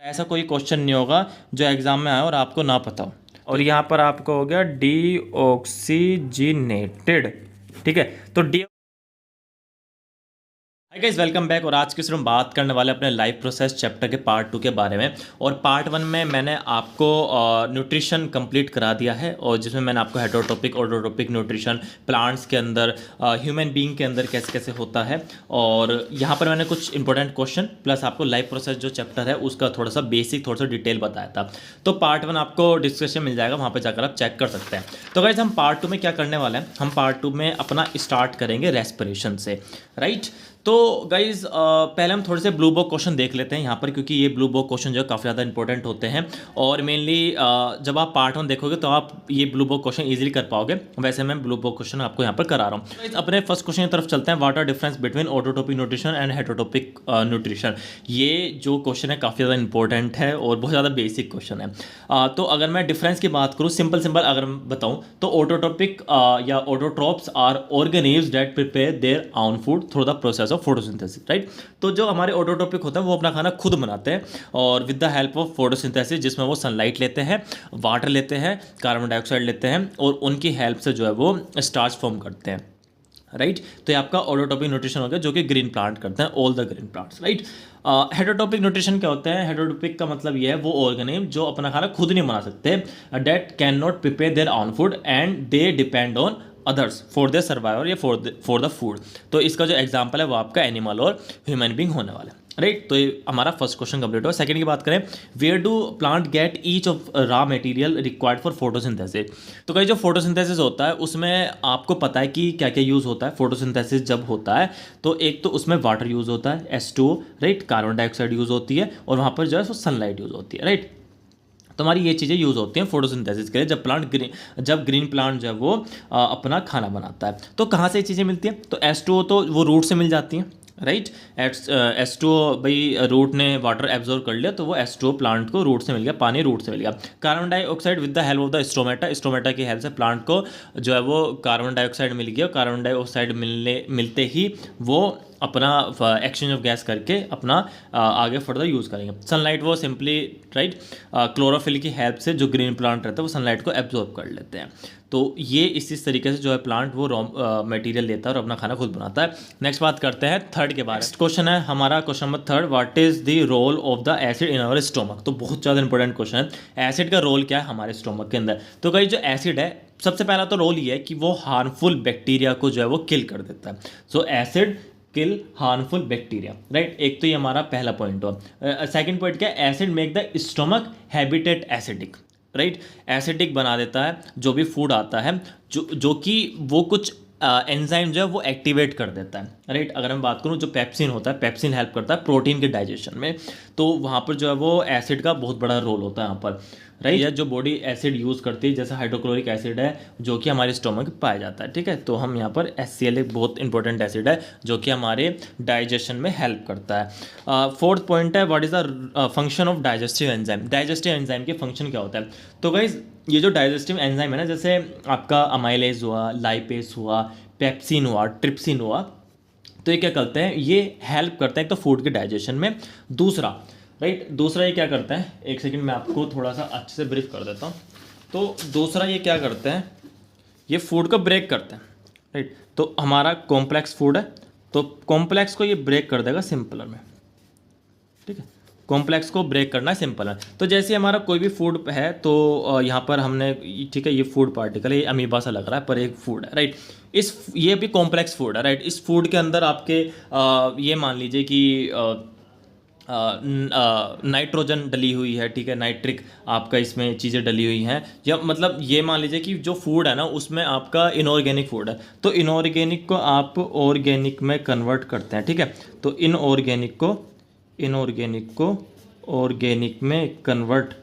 ऐसा कोई क्वेश्चन नहीं होगा जो एग्जाम में आए और आपको ना पता हो। और यहाँ पर आपको हो गया डीऑक्सीजिनेटेड, ठीक है। तो D hi guys, welcome back. और आज की सिर्फ हम बात करने वाले अपने लाइफ प्रोसेस चैप्टर के पार्ट 2 के बारे में। और पार्ट 1 में मैंने आपको न्यूट्रिशन कंप्लीट करा दिया है, और जिसमें मैंने आपको हेटरोटॉपिक ऑटोट्रोपिक न्यूट्रिशन प्लांट्स के अंदर, ह्यूमन बीइंग के अंदर कैसे कैसे होता है, और यहाँ पर मैंने कुछ इंपॉर्टेंट क्वेश्चन प्लस आपको लाइफ प्रोसेस जो चैप्टर है उसका थोड़ा सा बेसिक, थोड़ा सा डिटेल बताया था। तो पार्ट 1 आपको डिस्क्रिप्शन मिल जाएगा, वहाँ पर जाकर आप चेक कर सकते हैं। तो गाइस, हम पार्ट 2 में क्या करने वाले हैं, हम पार्ट 2 में अपना स्टार्ट करेंगे रेस्पिरेशन से, राइट। तो गाइज पहले हम थोड़े से ब्लू बुक क्वेश्चन देख लेते हैं यहाँ पर, क्योंकि ये ब्लू बुक क्वेश्चन जो है काफ़ी ज़्यादा इंपॉर्टेंट होते हैं। और मेनली जब आप पार्ट 1 देखोगे तो आप ये ब्लू बुक क्वेश्चन इजीली कर पाओगे। वैसे मैं ब्लू बुक क्वेश्चन आपको यहाँ पर करा रहा हूँ। तो अपने फर्स्ट क्वेश्चन की तरफ चलते हैं। What are difference between autotrophic nutrition and heterotrophic nutrition. ये जो क्वेश्चन है काफ़ी ज़्यादा इंपॉर्टेंट है और बहुत ज़्यादा बेसिक क्वेश्चन है। तो अगर मैं डिफरेंस की बात करूँ, सिंपल अगर मैं बताऊँ, तो ऑटोट्रोपिक या autotrophs are organisms that prepare their own food through the process of photosynthesis, right. तो जो हमारे ऑटोट्रोपिक होता है वो अपना खाना खुद बनाते हैं, और with the help of photosynthesis, जिसमें वो सनलाइट लेते हैं, वाटर लेते हैं, कार्बन डाइऑक्साइड लेते हैं, और उनकी हेल्प से जो है वो स्टार्च फॉर्म करते हैं, राइट। तो ये आपका ऑटोट्रोपिक न्यूट्रिशन हो गया, जो कि ग्रीन प्लांट करते हैं, all the green plants, right. Heterotrophic nutrition क्या होता है? हेटरोटॉपिक का मतलब ये है वो ऑर्गेनिज्म जो अपना खाना खुद नहीं बना सकते, that can not prepare their own food and they depend on others for their survival या फॉर द फूड। तो इसका जो एग्जाम्पल है वो आपका एनिमल और ह्यूमन बींग होने वाला है, राइट। तो ये हमारा फर्स्ट क्वेश्चन कंप्लीट हुआ। सेकंड की बात करें, where do plant get each of raw material required for photosynthesis. तो कहीं जो फोटोसिंथेसिस होता है उसमें आपको पता है कि क्या क्या यूज़ होता है। फोटोसिंथेसिस जब होता है तो एक तो उसमें वाटर यूज़ होता है, H2O, right, carbon dioxide use होती है, और वहाँ पर जो है सो सनलाइट यूज़ होती है, राइट। तो हमारी ये चीज़ें यूज़ होती हैं फोटोसिंथेसिस के लिए जब ग्रीन प्लांट जो है वो अपना खाना बनाता है। तो कहाँ से ये चीज़ें मिलती हैं? तो H2O तो वो रूट से मिल जाती हैं, राइट। H2O भाई रूट ने वाटर एब्जॉर्ब कर लिया, तो वो H2O प्लांट को रूट से मिल गया, पानी रूट से मिल गया। Carbon dioxide with the help of the stomata की हेल्प से प्लांट को जो है वो कार्बन डाइऑक्साइड मिल गया। कार्बन डाइऑक्साइड मिलते ही वो अपना एक्सचेंज ऑफ गैस करके अपना आगे फर्दर यूज़ करेंगे। सनलाइट वो सिंपली, राइट, क्लोरोफिल की हेल्प से जो ग्रीन प्लांट रहता है वो सनलाइट को एब्जॉर्ब कर लेते हैं। तो ये इस तरीके से जो है प्लांट वो रॉ मटेरियल लेता है और अपना खाना खुद बनाता है। नेक्स्ट बात करते हैं थर्ड के बारे में। नेक्स्ट क्वेश्चन है हमारा question number third, what is the role of the acid in our stomach. तो बहुत ज़्यादा इंपॉर्टेंट क्वेश्चन है, एसिड का रोल क्या है हमारे स्टोमक के अंदर। तो कहीं जो एसिड है, सबसे पहला तो रोल ये है कि वो हार्मफुल बैक्टीरिया को जो है वो किल कर देता है। सो एसिड किल हार्मफुल बैक्टीरिया, राइट। एक तो ये हमारा पहला पॉइंट हुआ। सेकंड पॉइंट क्या है? Acid make the stomach habitat acidic, right. Acidic बना देता है जो भी फूड आता है, जो कि वो कुछ एंजाइम जो है वो एक्टिवेट कर देता है, राइट। अगर मैं बात करूँ, जो पेप्सिन होता है, पेप्सिन हेल्प करता है प्रोटीन के डाइजेशन में। तो वहाँ पर जो है वो एसिड का बहुत बड़ा रोल होता है यहाँ पर, राइट। या जो बॉडी एसिड यूज़ करती है, जैसे हाइड्रोक्लोरिक एसिड है जो कि हमारे स्टोमक में पाया जाता है, ठीक है। तो हम यहाँ पर HCl एक बहुत इंपॉर्टेंट एसिड है जो कि हमारे डाइजेशन में हेल्प करता है। फोर्थ पॉइंट है, what is the function of digestive enzyme. Digestive enzyme के फंक्शन क्या होता है? तो गाइज ये जो डाइजेस्टिव एंजाइम है ना, जैसे आपका अमाइलेज हुआ, लाइपेस हुआ, पेप्सिन हुआ, ट्रिप्सिन हुआ, तो ये क्या करते हैं? ये हेल्प करते हैं एक तो फूड के डाइजेशन में। दूसरा, राइट, दूसरा ये क्या करते हैं, एक सेकंड मैं आपको थोड़ा सा अच्छे से ब्रीफ कर देता हूँ। तो दूसरा ये क्या करते हैं, ये फूड को ब्रेक करते हैं, राइट। तो हमारा कॉम्प्लेक्स फूड है, तो कॉम्प्लेक्स को ये ब्रेक कर देगा सिंपलर में, ठीक है। कॉम्प्लेक्स को ब्रेक करना है सिंपल है। तो जैसे हमारा कोई भी फूड है, तो यहाँ पर हमने, ठीक है, ये फूड पार्टिकल है, ये अमीबा सा लग रहा है पर एक फूड है, राइट। ये भी कॉम्प्लेक्स फूड है, राइट। इस फूड के अंदर आपके ये मान लीजिए कि नाइट्रोजन डली हुई है, ठीक है, नाइट्रिक आपका इसमें चीज़ें डली हुई हैं, या मतलब ये मान लीजिए कि जो फूड है ना उसमें आपका इनऑर्गेनिक फूड है, तो इनऑर्गेनिक को आप ऑर्गेनिक में कन्वर्ट करते हैं, ठीक है। तो इनऑर्गेनिक को ऑर्गेनिक में कन्वर्ट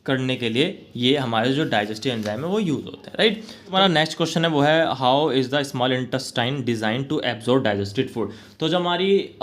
करने के लिए ये हमारे जो डाइजेस्टिव एंजाइम है वो यूज़ होते हैं, राइट। हमारा नेक्स्ट क्वेश्चन है वो है how is the small intestine design to absorb digested food. तो जो हमारी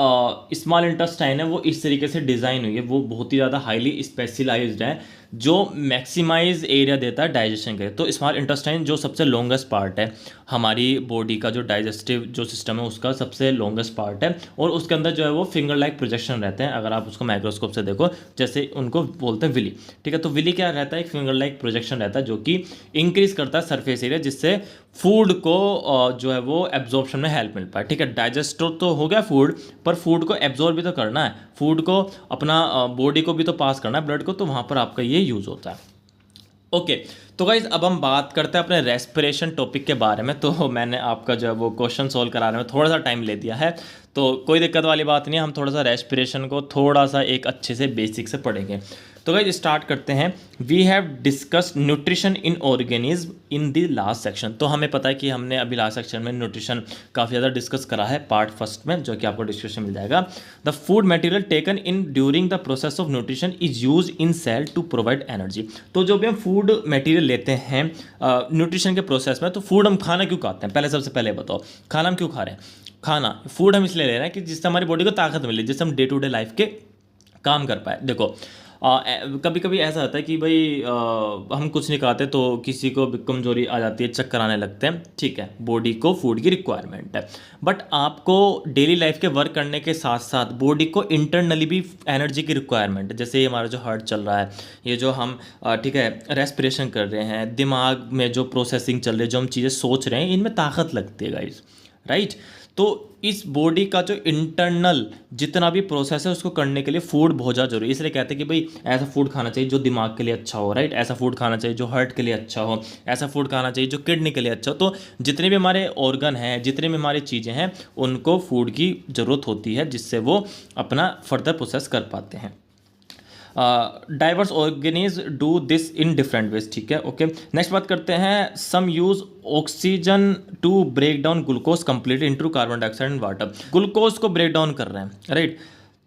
स्मॉल इंटेस्टाइन है वो इस तरीके से डिज़ाइन हुई है, वो बहुत ही ज़्यादा हाईली स्पेशलाइज्ड है जो मैक्सिमाइज एरिया देता है डाइजेशन के लिए। तो स्मॉल इंटेस्टाइन जो सबसे लॉन्गेस्ट पार्ट है हमारी बॉडी का, जो डाइजेस्टिव जो सिस्टम है उसका सबसे लॉन्गेस्ट पार्ट है, और उसके अंदर जो है वो फिंगर लाइक प्रोजेक्शन रहते हैं। अगर आप उसको माइक्रोस्कोप से देखो, जैसे उनको बोलते हैं विली, ठीक है। तो विली क्या रहता है, एक फिंगर लाइक प्रोजेक्शन रहता है जो कि इंक्रीज करता है सरफेस एरिया, जिससे फूड को जो है वो एब्जॉर्प्शन में हेल्प मिल पाए, ठीक है। डाइजेस्ट तो हो गया फूड, पर फूड को एब्जॉर्ब भी तो करना है, फूड को अपना बॉडी को भी तो पास करना है, ब्लड को, तो वहाँ पर आपका ये यूज़ होता है। ओके तो गाइज अब हम बात करते हैं अपने रेस्पिरेशन टॉपिक के बारे में। तो मैंने आपका जो है वो क्वेश्चन सोल्व कराने में थोड़ा सा टाइम ले दिया है, तो कोई दिक्कत वाली बात नहीं है, हम थोड़ा सा रेस्पिरेशन को थोड़ा सा एक अच्छे से बेसिक से पढ़ेंगे। तो गाइज स्टार्ट करते हैं। We have discussed nutrition in organism in the last section. तो हमें पता है कि हमने अभी लास्ट सेक्शन में न्यूट्रिशन काफ़ी ज़्यादा डिस्कस करा है पार्ट फर्स्ट में, जो कि आपको डिस्कशन मिल जाएगा। The food material taken in during the process of nutrition is use in cell to provide energy. तो जो भी हम फूड मटेरियल लेते हैं न्यूट्रिशन के प्रोसेस में, तो फूड हम खाना क्यों खाते हैं, पहले सबसे पहले बताओ खाना हम क्यों खा रहे हैं। खाना फूड हम इसलिए ले रहे हैं कि जिससे हमारी बॉडी को ताकत मिले, जिससे हम डे टू डे लाइफ के काम कर पाए। देखो कभी कभी ऐसा होता है कि भाई हम कुछ नहीं खाते तो किसी को कमजोरी आ जाती है, चक्कर आने लगते हैं, ठीक है, बॉडी को फूड की रिक्वायरमेंट है। बट आपको डेली लाइफ के वर्क करने के साथ साथ बॉडी को इंटरनली भी एनर्जी की रिक्वायरमेंट है। जैसे हमारा जो हार्ट चल रहा है, ये जो हम ठीक है रेस्पिरेशन कर रहे हैं, दिमाग में जो प्रोसेसिंग चल रही है, जो हम चीज़ें सोच रहे हैं, इनमें ताकत लगती है गाइस, राइट। तो इस बॉडी का जो इंटरनल जितना भी प्रोसेस है उसको करने के लिए फूड बहुत ज़्यादा जरूरी है। इसलिए कहते हैं कि भाई ऐसा फूड खाना चाहिए जो दिमाग के लिए अच्छा हो, राइट, ऐसा फूड खाना चाहिए जो हार्ट के लिए अच्छा हो, ऐसा फूड खाना चाहिए जो किडनी के लिए अच्छा हो। तो जितने भी हमारे ऑर्गन हैं, जितने भी हमारी चीज़ें हैं, उनको फूड की ज़रूरत होती है, जिससे वो अपना फर्दर प्रोसेस कर पाते हैं। Diverse organisms do this in different ways, ठीक है। ओके नेक्स्ट बात करते हैं। Some use oxygen to break down glucose completely into carbon dioxide and water. Glucose को ब्रेक डाउन कर रहे हैं, राइट।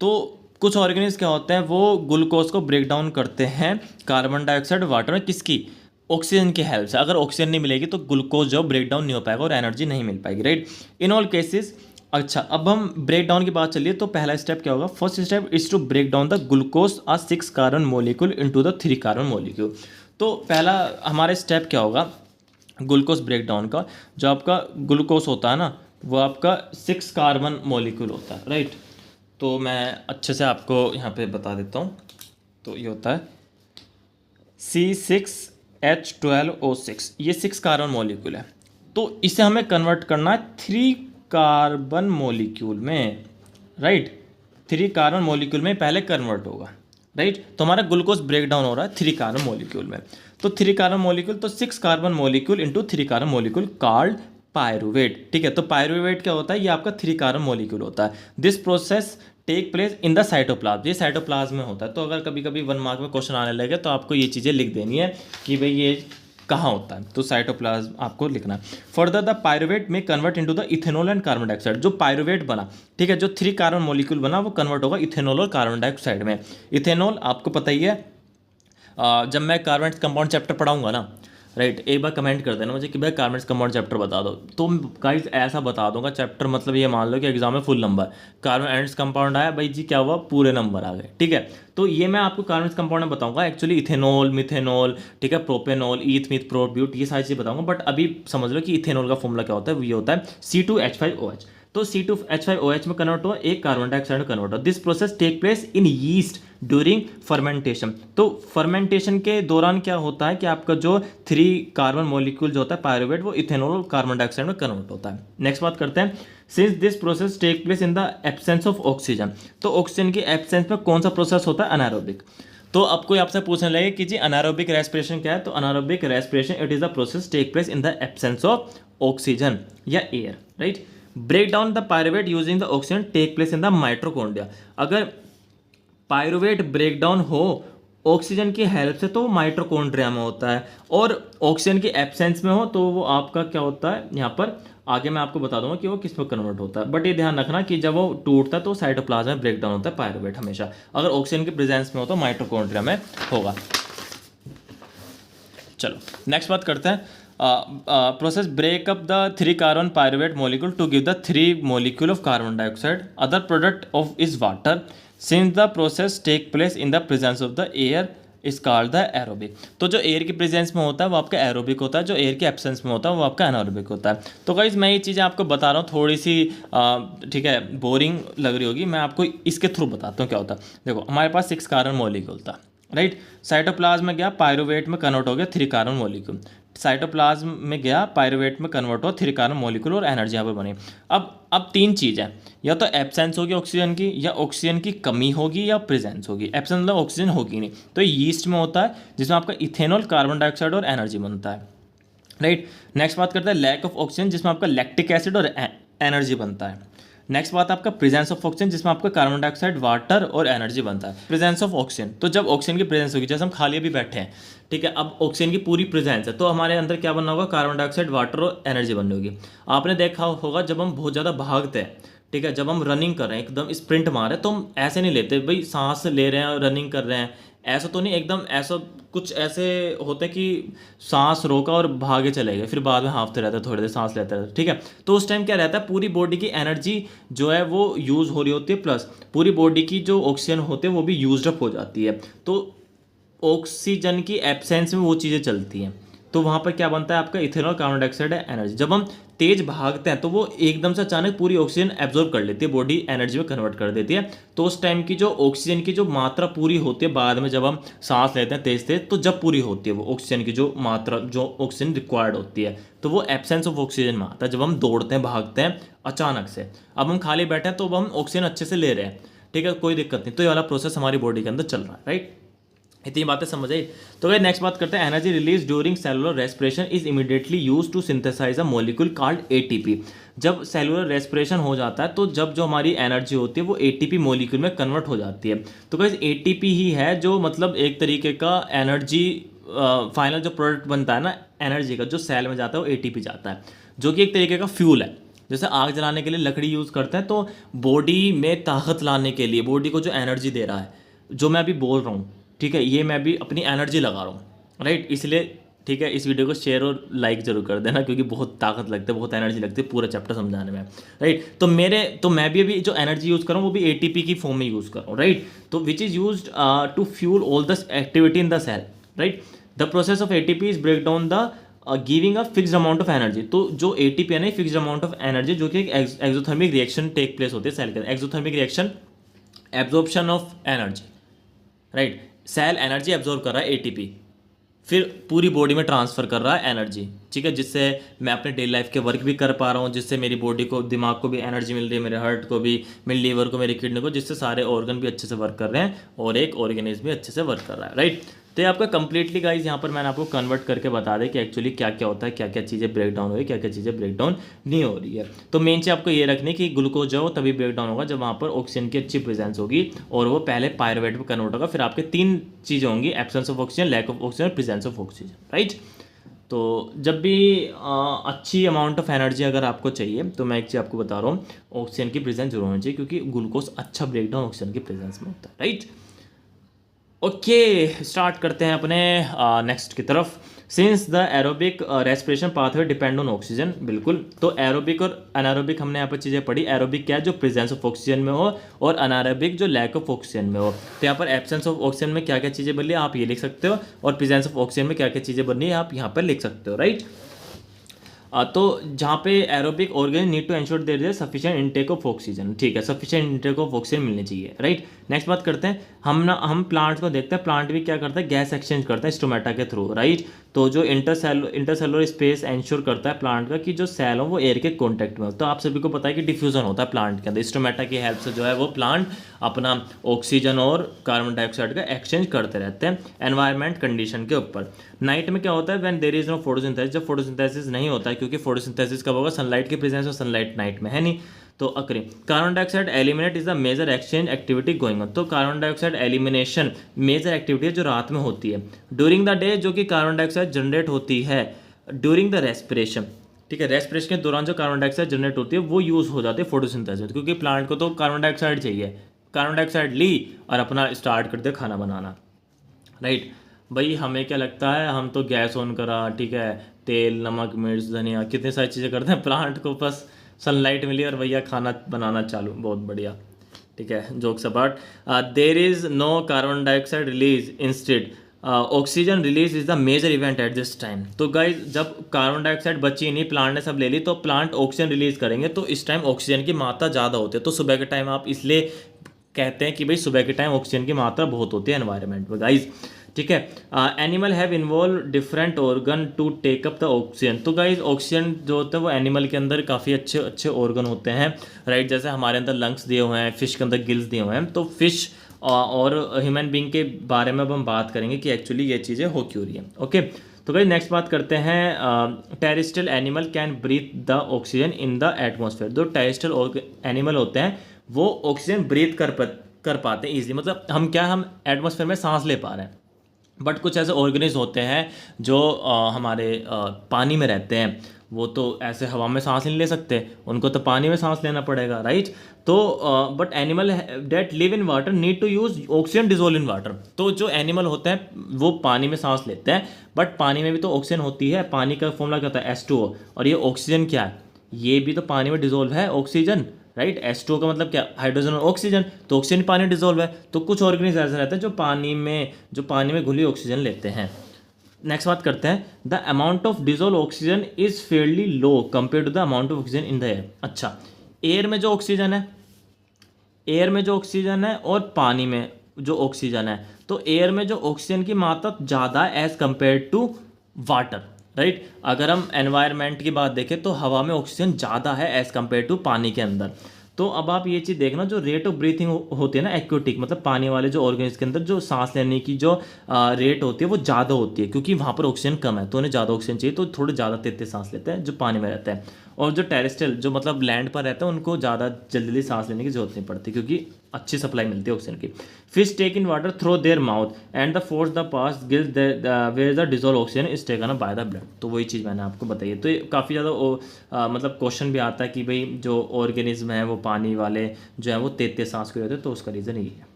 तो कुछ ऑर्गेनिज क्या होते हैं, वो ग्लूकोज को ब्रेक डाउन करते हैं कार्बन डाइऑक्साइड वाटर में, किसकी, ऑक्सीजन की हेल्प से। अगर ऑक्सीजन नहीं मिलेगी तो ग्लूकोज जो ब्रेक डाउन नहीं हो पाएगा और एनर्जी नहीं मिल पाएगी, राइट, इन ऑल केसेस। अच्छा अब हम ब्रेक डाउन की बात चलिए, तो पहला स्टेप क्या होगा, first step is to break down the glucose a 6 carbon molecule into the 3 carbon molecule. तो पहला हमारा स्टेप क्या होगा ग्लूकोज ब्रेक डाउन का, जो आपका ग्लूकोज होता है ना, वो आपका 6 कार्बन मोलिक्यूल होता है, राइट। तो मैं अच्छे से आपको यहाँ पे बता देता हूँ। तो ये होता है C6H12O6, ये 6 कार्बन मोलिक्यूल है। तो इसे हमें कन्वर्ट करना है 3 कार्बन मोलिक्यूल में, राइट, 3 कार्बन मोलिक्यूल में पहले कन्वर्ट होगा, राइट। तो हमारा ग्लूकोज ब्रेक डाउन हो रहा है 3 कार्बन मोलिक्यूल में। तो 3 कार्बन मोलिक्यूल, तो 6 carbon molecule into 3 carbon molecule called pyruvate, ठीक है। तो पायरुवेट क्या होता है, ये आपका 3 कार्बन मोलिक्यूल होता है। This process take place in the cytoplasm, ये साइटोप्लाज्म में होता है। तो अगर कभी कभी 1 मार्क में क्वेश्चन आने लगे तो आपको ये चीज़ें लिख देनी है कि भाई ये कहाँ होता है, तो साइटोप्लाज्म आपको लिखना है। फर्दर द पायरुवेट में convert into the ethanol and carbon dioxide. जो पायरुवेट बना, ठीक है, जो 3 कार्बन मॉलिक्यूल बना, वो कन्वर्ट होगा इथेनॉल और कार्बन डाइऑक्साइड में। इथेनॉल आपको पता ही है, जब मैं कार्बन कंपाउंड चैप्टर पढ़ाऊंगा ना, राइट, एक बार कमेंट कर देना मुझे कि भाई कार्बन कंपाउंड चैप्टर बता दो, तो गाइस ऐसा बता दूंगा चैप्टर, मतलब ये मान लो कि एग्जाम में full number, carbon ends compound आया, भाई जी क्या हुआ, पूरे नंबर आ गए, ठीक है। तो ये मैं आपको कार्बन कंपाउंड में बताऊंगा, एक्चुअली इथेनॉल, मिथेनॉल, ठीक है, प्रोपेनॉल, ईथ, मिथ, प्रोट, ब्यूट, ये सारी चीज़ बताऊंगा। बट अभी समझ लो कि इथेनॉल का फॉर्मूला क्या होता है, ये होता है C2H5OH। तो C2H5OH में कन्वर्ट हुआ, एक कार्बन डाइऑक्साइड में कन्वर्ट हुआ। This process take place in yeast during fermentation. तो फर्मेंटेशन के दौरान क्या होता है कि आपका जो 3 कार्बन मॉलिक्यूल जो होता है पायरुवेट, वो इथेनॉल और कार्बन डाइऑक्साइड में कन्वर्ट होता है। नेक्स्ट बात करते हैं। Since this process take place in the absence of oxygen, तो ऑक्सीजन की एब्सेंस में कौन सा प्रोसेस होता है, अनारोबिक। तो अब कोई आपसे पूछने लगे कि जी अनारोबिक रेस्पिरेशन क्या है, तो anaerobic respiration it is the process take place in the absence of oxygen या air, right. Break down the pyruvate using the oxygen take place in the mitochondria. अगर पायरुवेट ब्रेक डाउन हो oxygen की help से तो mitochondria में होता है, और ऑक्सीजन की एब्सेंस में हो तो वो आपका क्या होता है, यहाँ पर आगे मैं आपको बता दूंगा कि वो किस में कन्वर्ट होता है। बट ये ध्यान रखना कि जब वो टूटता है तो साइटोप्लाज्म में ब्रेक डाउन होता है पायरुवेट हमेशा। अगर ऑक्सीजन की प्रेजेंस में हो तो माइटोकॉन्ड्रिया में होगा। चलो नेक्स्ट बात करते हैं। Process break up the 3 carbon pyruvate molecule to give the 3 molecule of carbon dioxide. Other product of is water. Since the process take place in the presence of the air is called the aerobic. तो जो air की presence में होता है वो आपका aerobic होता है, जो एयर के एब्सेंस में होता है वो आपका एनारोबिक होता है। तो गाइस मैं ये चीज़ें आपको बता रहा हूँ, थोड़ी सी ठीक है बोरिंग लग रही होगी, मैं आपको इसके थ्रू बताता हूँ क्या होता है। देखो हमारे पास 6 कार्बन मॉलिक्यूल था, राइट। साइटोप्लाज्म में गया, पायरुवेट में कन्वर्ट हो गया 3 कार्बन मॉलिक्यूल। साइटोप्लाज्म में गया, पायरुवेट में कन्वर्ट हुआ 3 कार्बन मॉलिक्यूल और एनर्जी यहाँ पर बनी। अब 3 चीज़ है, या तो एब्सेंस होगी ऑक्सीजन की, या ऑक्सीजन की कमी होगी, या प्रेजेंस होगी। एब्सेंस मतलब ऑक्सीजन होगी नहीं, तो यीस्ट में होता है जिसमें आपका इथेनॉल, कार्बन डाइऑक्साइड और एनर्जी बनता है, राइट। नेक्स्ट बात करते हैं लैक ऑफ ऑक्सीजन, जिसमें आपका लैक्टिक एसिड और एनर्जी बनता है। नेक्स्ट बात आपका प्रेजेंस ऑफ ऑक्सीजन, जिसमें आपका कार्बन डाइऑक्साइड, वाटर और एनर्जी बनता है। प्रेजेंस ऑफ ऑक्सीजन, तो जब ऑक्सीजन की प्रेजेंस होगी, जैसे हम खाली अभी बैठे हैं, ठीक है, अब ऑक्सीजन की पूरी प्रेजेंस है, तो हमारे अंदर क्या बनना होगा, कार्बन डाइऑक्साइड, वाटर और एनर्जी बननी होगी। आपने देखा होगा जब हम बहुत ज़्यादा भागते हैं, ठीक है, जब हम रनिंग कर रहे हैं, एकदम स्प्रिंट मार रहे हैं, तो हम ऐसे नहीं लेते भाई सांस ले रहे हैं और रनिंग कर रहे हैं, ऐसा तो नहीं एकदम, ऐसा कुछ ऐसे होता है कि सांस रोका और भागे चले गए, फिर बाद में हाँफते रहते हैं, थोड़ी देर सांस लेते रहते हैं, ठीक है। तो उस टाइम क्या रहता है, पूरी बॉडी की एनर्जी जो है वो यूज़ हो रही होती है, प्लस पूरी बॉडी की जो ऑक्सीजन होते हैं वो भी यूज्ड अप हो जाती है। तो ऑक्सीजन की एब्सेंस में वो चीज़ें चलती हैं, तो वहाँ पर क्या बनता है आपका इथेनॉल, कार्बन डाइऑक्साइड है, एनर्जी। जब हम तेज भागते हैं तो वो एकदम से अचानक पूरी ऑक्सीजन एब्जॉर्ब कर लेती है, बॉडी एनर्जी में कन्वर्ट कर देती है। तो उस टाइम की जो ऑक्सीजन की जो मात्रा पूरी होती है, बाद में जब हम सांस लेते हैं तेज तेज, तो जब पूरी होती है वो ऑक्सीजन की जो मात्रा, जो ऑक्सीजन रिक्वायर्ड होती है, तो वो एब्सेंस ऑफ ऑक्सीजन में आता है जब हम दौड़ते हैं, भागते हैं अचानक से। अब हम खाली बैठे हैं तो अब हम ऑक्सीजन अच्छे से ले रहे हैं, ठीक है, कोई दिक्कत नहीं, तो ये वाला प्रोसेस हमारी बॉडी के अंदर चल रहा है, राइट। इतनी बातें समझ आई। तो भाई नेक्स्ट बात करते हैं, energy release during cellular respiration is immediately use to synthesize a molecule called ATP. जब सेलुलर रेस्पिरेशन हो जाता है तो जब जो हमारी एनर्जी होती है वो एटीपी मॉलिक्यूल में कन्वर्ट हो जाती है। तो गाइस एटीपी ही है जो मतलब एक तरीके का एनर्जी फाइनल जो प्रोडक्ट बनता है ना एनर्जी का, जो सेल में जाता है वो एटीपी जाता है, जो कि एक तरीके का फ्यूल है। जैसे आग जलाने के लिए लकड़ी यूज़ करते हैं, तो बॉडी में ताकत लाने के लिए, बॉडी को जो एनर्जी दे रहा है, जो मैं अभी बोल रहा हूँ, ठीक है, ये मैं भी अपनी एनर्जी लगा रहा हूँ, राइट। इसलिए ठीक है, इस वीडियो को शेयर और लाइक जरूर कर देना, क्योंकि बहुत ताकत लगती है, बहुत एनर्जी लगती है पूरा चैप्टर समझाने में, राइट। तो मैं भी अभी जो एनर्जी यूज़ कर रहा हूँ वो भी एटीपी की फॉर्म में यूज़ कर रहा हूँ, राइट। तो which is used to fuel all the activity in the cell, right. The process of ATP is break down the giving a fixed amount of energy. तो जो एटीपी है ना, फिक्स्ड अमाउंट ऑफ एनर्जी, जो कि एक exothermic reaction take place होती है cell के अंदर। Exothermic reaction, absorption of energy, right. Cell energy absorb कर रहा है एटीपी, फिर पूरी बॉडी में ट्रांसफ़र कर रहा है एनर्जी, ठीक है, जिससे मैं अपने डेली लाइफ के वर्क भी कर पा रहा हूँ, जिससे मेरी बॉडी को, दिमाग को भी एनर्जी मिल रही है, मेरे हार्ट को भी, मेरे लीवर को, मेरी किडनी को, जिससे सारे ऑर्गन भी अच्छे से वर्क कर रहे हैं और एक ऑर्गेनिज्म भी अच्छे से वर्क कर रहा है, राइट। तो ये आपका कंप्लीटली गाइज यहाँ पर मैंने आपको कन्वर्ट करके बता दें कि एक्चुअली क्या क्या होता है, क्या क्या चीज़ें ब्रेक डाउन हो रही है, क्या क्या चीज़ें ब्रेक डाउन नहीं हो रही है। तो मेन चीज़ आपको ये रखनी कि ग्लूकोज जो तभी ब्रेक डाउन होगा जब वहाँ पर ऑक्सीजन की अच्छी प्रेजेंस होगी और वो पहले पायरुवेट में कन्वर्ट होगा, फिर आपके 3 चीज़ें होंगी, absence of oxygen, lack of oxygen और प्रेजेंस ऑफ ऑक्सीजन, राइट। तो जब भी अच्छी अमाउंट ऑफ एनर्जी अगर आपको चाहिए, तो मैं एक चीज़ आपको बता रहा हूँ, ऑक्सीजन की प्रेजेंस जरूर होनी चाहिए, क्योंकि ग्लूकोज अच्छा ब्रेक डाउन ऑक्सीजन की प्रेजेंस में होता है, राइट। ओके, स्टार्ट करते हैं अपने नेक्स्ट की तरफ। Since the aerobic respiration pathway depend on oxygen, बिल्कुल। तो एरोबिक और अनारोबिक हमने यहाँ पर चीज़ें पढ़ी। एरोबिक क्या है, जो प्रेजेंस ऑफ ऑक्सीजन में हो, और अनारोबिक जो लैक ऑफ ऑक्सीजन में हो। तो यहाँ पर एब्सेंस ऑफ ऑक्सीजन में क्या क्या चीज़ें बन रही है आप ये लिख सकते हो, और प्रेजेंस ऑफ ऑक्सीजन में क्या क्या चीज़ें बन रही है आप यहाँ पर लिख सकते हो, राइट। तो जहाँ पे aerobic organ need to ensure there is sufficient intake of oxygen, ठीक है, सफिशिएंट इनटेक ऑफ ऑक्सीजन मिलनी चाहिए, राइट। नेक्स्ट बात करते हैं, हम प्लांट को देखते हैं, प्लांट भी क्या करता है, गैस एक्सचेंज करता है स्टोमेटा के थ्रू, राइट। तो जो इंटरसेलुलर स्पेस एंश्योर करता है प्लांट का कि जो सेल हो वो एयर के कॉन्टैक्ट में हो। तो आप सभी को पता है कि डिफ्यूजन होता है प्लांट के अंदर, स्टोमेटा की हेल्प से जो है वो प्लांट अपना ऑक्सीजन और कार्बन डाइऑक्साइड का एक्सचेंज करते रहते हैं एनवायरमेंट कंडीशन के ऊपर। नाइट में क्या होता है, when there is no photosynthesis, जब फोटोसिंथेसिस नहीं होता है, क्योंकि फोटोसिंथेसिस कब होगा, सनलाइट की प्रेजेंस और सनलाइट नाइट में है नहीं, तो अकरे carbon dioxide eliminate is the major exchange activity going on. तो carbon dioxide elimination major activity है जो रात में होती है। ड्यूरिंग द डे जो कि कार्बन डाइऑक्साइड जनरेट होती है ड्यूरिंग द रेस्पिरेशन, ठीक है, रेस्पिरेशन के दौरान जो कार्बन डाइऑक्साइड जनरेट होती है वो यूज़ हो जाती है फोटोसिंथेसिस, क्योंकि प्लांट को तो कार्बन डाइऑक्साइड चाहिए, कार्बन डाइऑक्साइड ली और अपना स्टार्ट कर दिया खाना बनाना, राइट। भाई हमें क्या लगता है, हम तो गैस ऑन करा, ठीक है, तेल नमक मिर्च धनिया कितनी सारी चीज़ें करते हैं, प्लांट को बस सनलाइट मिली और भैया खाना बनाना चालू, बहुत बढ़िया। ठीक है, jokes apart, there is no carbon dioxide release, instead oxygen release is the major event at this time. तो गाइज जब कार्बन डाइऑक्साइड बची नहीं, प्लांट ने सब ले ली, तो प्लांट ऑक्सीजन रिलीज करेंगे, तो इस टाइम ऑक्सीजन की मात्रा ज़्यादा होती है। तो सुबह के टाइम आप इसलिए कहते हैं कि भाई सुबह के टाइम ऑक्सीजन की मात्रा बहुत होती है एनवायरनमेंट में गाइज। ठीक है, animal have involve different organ to take up the oxygen. तो गाइज ऑक्सीजन जो होता है वो एनिमल के अंदर काफ़ी अच्छे अच्छे ऑर्गन होते हैं, राइट। जैसे हमारे अंदर लंग्स दिए हुए हैं, फिश के अंदर गिल्स दिए हुए हैं। तो फिश और ह्यूमन बींग के बारे में अब हम बात करेंगे कि एक्चुअली ये चीज़ें हो क्यों रही हैं। ओके, तो गाइज नेक्स्ट बात करते हैं, terrestrial animal can breathe the oxygen in the atmosphere. जो टेरेस्ट्रियल एनिमल होते हैं वो ऑक्सीजन ब्रीथ कर पाते हैं ईजिली, मतलब हम एटमोसफेयर में सांस ले पा रहे हैं। बट कुछ ऐसे ऑर्गेनिज्म होते हैं जो हमारे पानी में रहते हैं, वो तो ऐसे हवा में सांस नहीं ले सकते, उनको तो पानी में सांस लेना पड़ेगा, राइट। तो but animal that live in water need to use oxygen dissolve in water. तो जो एनिमल होते हैं वो पानी में सांस लेते हैं, बट पानी में भी तो ऑक्सीजन होती है। पानी का फॉर्मूला क्या होता है, H2O, और ये ऑक्सीजन क्या है, ये भी तो पानी में डिजोल्व है, ऑक्सीजन, राइट। H2O का मतलब क्या, हाइड्रोजन और ऑक्सीजन, तो ऑक्सीजन पानी डिजोल्व है। तो कुछ ऑर्गेनिज्म ऐसे रहते हैं जो पानी में घुली ऑक्सीजन लेते हैं। नेक्स्ट बात करते हैं, the amount of dissolve oxygen is fairly low compare to the amount of oxygen in the air. अच्छा, एयर में जो ऑक्सीजन है और पानी में जो ऑक्सीजन है, तो एयर में जो ऑक्सीजन की मात्रा ज़्यादा है as compare to water, right. अगर हम एनवायरनमेंट की बात देखें तो हवा में ऑक्सीजन ज़्यादा है एज कंपेयर टू पानी के अंदर। तो अब आप ये चीज़ देखना, जो रेट ऑफ ब्रीथिंग होती है ना एक्वेटिक, मतलब पानी वाले जो ऑर्गेनिज्म के अंदर जो सांस लेने की जो रेट होती है वो ज़्यादा होती है, क्योंकि वहाँ पर ऑक्सीजन कम है तो उन्हें ज़्यादा ऑक्सीजन चाहिए, तो थोड़े ज़्यादा तेज सांस लेते हैं जो पानी में रहते हैं। और जो टेरेस्ट्रियल जो मतलब लैंड पर रहते हैं उनको ज़्यादा जल्दी सांस लेने की जरूरत नहीं पड़ती, क्योंकि अच्छी सप्लाई मिलती है ऑक्सीजन की। Fish take in water through their mouth and the force the pass gills where the dissolve oxygen is taken by the blood. तो वही चीज़ मैंने आपको बताई है। तो ये काफ़ी ज़्यादा मतलब क्वेश्चन भी आता है कि भाई जो ऑर्गेनिज्म है वो पानी वाले जो है वो तेज सांस के रहते हैं, तो उसका रीज़न यही है।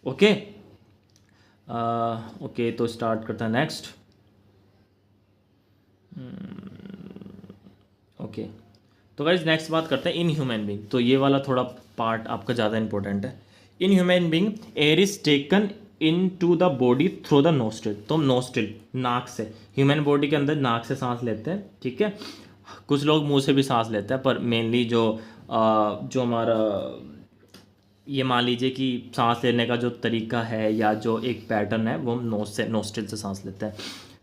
ओके, ओके, तो स्टार्ट करते हैं नेक्स्ट। ओके, तो गाइज नेक्स्ट बात करते हैं इन ह्यूमन बींग। तो ये वाला थोड़ा पार्ट आपका ज़्यादा इंपॉर्टेंट है। In human being air is taken into the body through the nostril. तो नोस्ट्रिल नाक से, ह्यूमन बॉडी के अंदर नाक से सांस लेते हैं, ठीक है। कुछ लोग मुंह से भी सांस लेते हैं, पर मेनली जो हमारा ये मान लीजिए कि सांस लेने का जो तरीका है या जो एक पैटर्न है वो हम नोस्ट्रिल से सांस लेते हैं।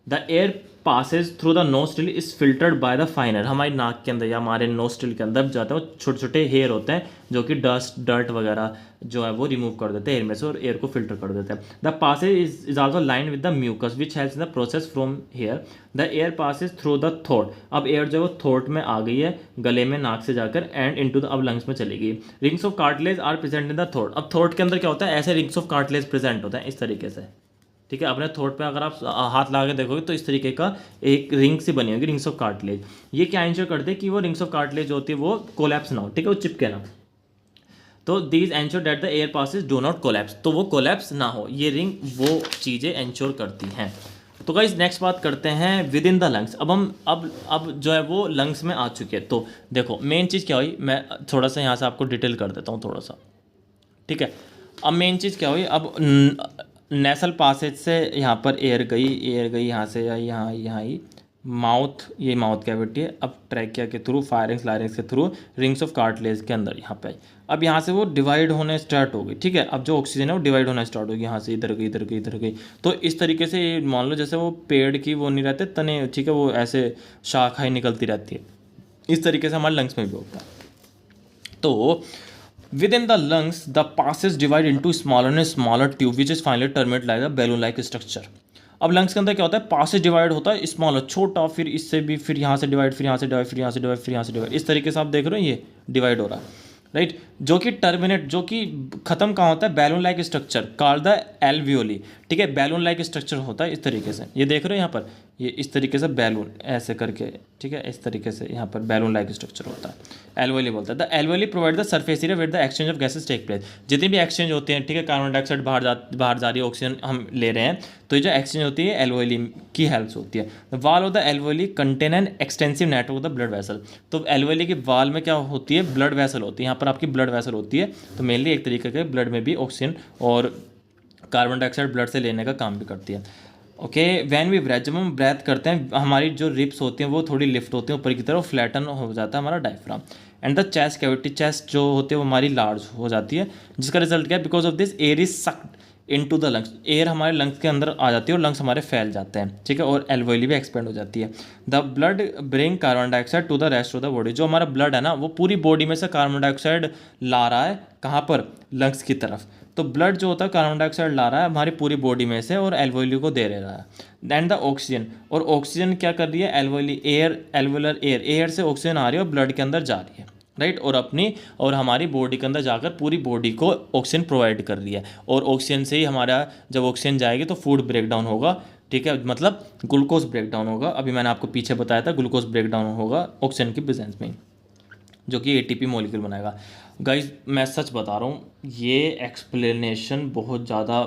The air passage through the nostril is filtered by the फाइनर। हमारी नाक के अंदर या हमारे नोस्ट्रिल के अंदर जाते हैं वो छोटे छोटे हेयर होते हैं जो कि डर्ट वगैरह जो है वो रिमूव कर देते हैं एयर में से और एयर को फिल्टर कर देते हैं। The passage is also lined with the mucus which helps in the process from hair. The air passage through the throat. अब एयर जो है वो थ्रोट में आ गई है, गले में नाक से जाकर एंड इनटू द अब लंग्स में चली गई। Rings of cartilage are present in the throat. अब थ्रोट के अंदर क्या होता है, ऐसे रिंग्स ऑफ कार्टिलेज प्रेजेंट होता है इस तरीके से, ठीक है। अपने थ्रोट पे अगर आप हाथ लगा के देखोगे तो इस तरीके का एक रिंग से बनी होगी, रिंग्स ऑफ कार्टिलेज। ये क्या इंश्योर करते हैं कि वो रिंग्स ऑफ कार्टिलेज होती है वो कोलैप्स ना हो, ठीक है, वो चिपके ना। तो these ensure that the air passage do not collapse. तो वो कोलैप्स ना हो, ये रिंग वो चीज़ें एंश्योर करती हैं। तो गाइस नेक्स्ट बात करते हैं विद इन द लंग्स। अब हम अब जो है वो लंग्स में आ चुके हैं। तो देखो मेन चीज़ क्या हुई, मैं थोड़ा सा यहाँ से आपको डिटेल कर देता हूँ थोड़ा सा, ठीक है। अब मेन चीज़ क्या हुई, अब नेसल पासेज से यहाँ पर एयर गई यहाँ से या यहाँ ही माउथ, ये माउथ कैविटी है। अब ट्रैकिया के थ्रू, फायरिंग्स लायरिंग्स के थ्रू रिंग्स ऑफ कार्टिलेज के अंदर यहाँ पे आई। अब यहाँ से वो डिवाइड होने स्टार्ट हो गई, ठीक है। अब जो ऑक्सीजन है वो डिवाइड होना स्टार्ट हो गई, यहाँ से इधर गई इधर गई इधर गई। तो इस तरीके से मान लो जैसे वो पेड़ की वो नहीं रहते तने, ठीक है, वो ऐसे शाखाएँ निकलती रहती है, इस तरीके से हमारे लंग्स में भी होता है। तो within the lungs the passes divide into smaller and smaller tube which is finally terminated like a balloon like structure। अब लंग्स के अंदर क्या होता है, पासेज डिवाइड होता है स्मॉलर छोटा, फिर इससे भी, फिर यहाँ से डिवाइड, फिर यहाँ से डिवाइड, फिर यहाँ से डिवाइड, फिर यहाँ से डिवाइड, इस तरीके से आप देख रहे हो ये डिवाइड हो रहा है, राइट। जो कि टर्मिनेट, जो कि खत्म कहाँ होता है, balloon like structure called the alveoli. ठीक है, बैलून लाइक स्ट्रक्चर होता है इस तरीके से, ये देख रहे हो यहाँ पर, ये इस तरीके से बैलून ऐसे करके, ठीक है, इस तरीके से यहाँ पर बैलून लाइक स्ट्रक्चर होता है, एल्वियोली बोलता है। The alveoli provide the surface area where the exchange of gases take place. जितनी भी एक्सचेंज होती हैं, ठीक है, कार्बन डाइऑक्साइड बाहर जा रही है, ऑक्सीजन हम ले रहे हैं, तो ये जो एक्सचेंज होती है एल्वियोली की हेल्प से होती है। The wall of the alveoli contain an extensive network of the blood vessel. तो एल्वियोली की वॉल में क्या होती है, ब्लड वेसल होती है, यहाँ पर आपकी ब्लड वेसल होती है। तो मेनली एक तरीके के ब्लड में भी ऑक्सीजन और कार्बन डाइऑक्साइड ब्लड से लेने का काम भी करती है। ओके, वैन वी ब्रेथ, जब हम ब्रेथ करते हैं, हमारी जो रिप्स होती हैं वो थोड़ी लिफ्ट होती हैं ऊपर की तरफ, फ्लैटन हो जाता है हमारा diaphragm. And the chest cavity, chest जो होती है वो हमारी लार्ज हो जाती है, जिसका रिजल्ट क्या है, because of this air is sucked into the lungs. Air हमारे लंग्स के अंदर आ जाती है और लंग्स हमारे फैल जाते हैं, ठीक है, और एल्वियोली भी एक्सपेंड हो जाती है। The blood bring carbon dioxide to the rest of the body. जो हमारा ब्लड है ना, वो पूरी बॉडी में से कार्बन डाइऑक्साइड ला रहा है, कहाँ पर, लंग्स की तरफ। तो ब्लड जो होता है कार्बन डाइऑक्साइड ला रहा है हमारी पूरी बॉडी में से और एल्वियोली को दे रहा है। दैन द ऑक्सीजन, और ऑक्सीजन क्या कर रही है, alveoli air, alveolar air, air से ऑक्सीजन आ रही है और ब्लड के अंदर जा रही है, राइट, और हमारी बॉडी के अंदर जाकर पूरी बॉडी को ऑक्सीजन प्रोवाइड कर रही है। और ऑक्सीजन से ही हमारा, जब ऑक्सीजन जाएगी तो फूड ब्रेक डाउन होगा, ठीक है, मतलब ग्लूकोज ब्रेक डाउन होगा। अभी मैंने आपको पीछे बताया था ग्लूकोज ब्रेक डाउन होगा ऑक्सीजन की प्रेजेंस में, जो कि एटीपी मॉलिक्यूल बनाएगा। गाइज मैं सच बता रहा हूँ, ये एक्सप्लेनेशन बहुत ज़्यादा,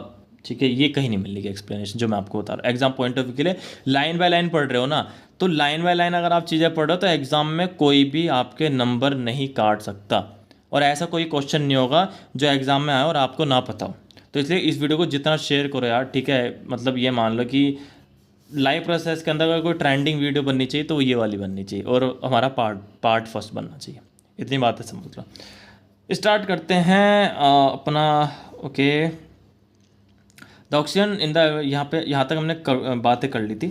ठीक है, ये कहीं नहीं मिलेगी एक्सप्लेनेशन जो मैं आपको बता रहा हूँ। एग्जाम पॉइंट ऑफ व्यू के लिए लाइन बाय लाइन पढ़ रहे हो ना, तो लाइन बाय लाइन अगर आप चीज़ें पढ़ रहे हो तो एग्जाम में कोई भी आपके नंबर नहीं काट सकता, और ऐसा कोई क्वेश्चन नहीं होगा जो एग्जाम में आए और आपको ना पता हो। तो इसलिए इस वीडियो को जितना शेयर करो यार, ठीक है, मतलब ये मान लो कि लाइव प्रोसेस के अंदर अगर कोई ट्रेंडिंग वीडियो बननी चाहिए तो वो ये वाली बननी चाहिए, और हमारा पार्ट फर्स्ट बनना चाहिए। इतनी बातें समझ लो। स्टार्ट करते हैं अपना। Okay, the oxygen in the, यहाँ तक हमने बातें कर ली थी,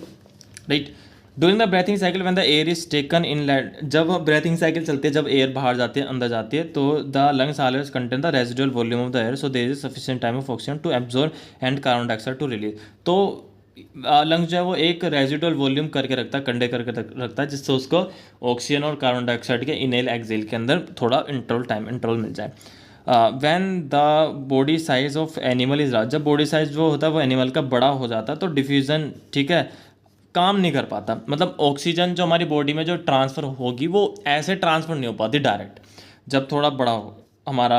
right. During the breathing cycle when the air is taken इन, जब ब्रेथिंग साइकिल चलती है, जब एयर बाहर जाती है अंदर जाती है, तो the lungs always contain the residual volume of the air, so there is sufficient time of oxygen to absorb and carbon dioxide to release. तो लंग्स जो है वो एक रेजिडुअल वॉल्यूम करके रखता है, कंडे करके रखता है, जिससे उसको ऑक्सीजन और कार्बन डाइऑक्साइड के इनहेल एक्सहेल के अंदर थोड़ा इंटरवल मिल जाए। When the body size of animal is large, जब बॉडी साइज जो होता है वो एनिमल का बड़ा हो जाता है तो डिफ्यूजन, ठीक है, काम नहीं कर पाता। मतलब ऑक्सीजन जो हमारी बॉडी में जो ट्रांसफ़र होगी वो ऐसे ट्रांसफ़र नहीं हो पाती डायरेक्ट। जब थोड़ा बड़ा हो हमारा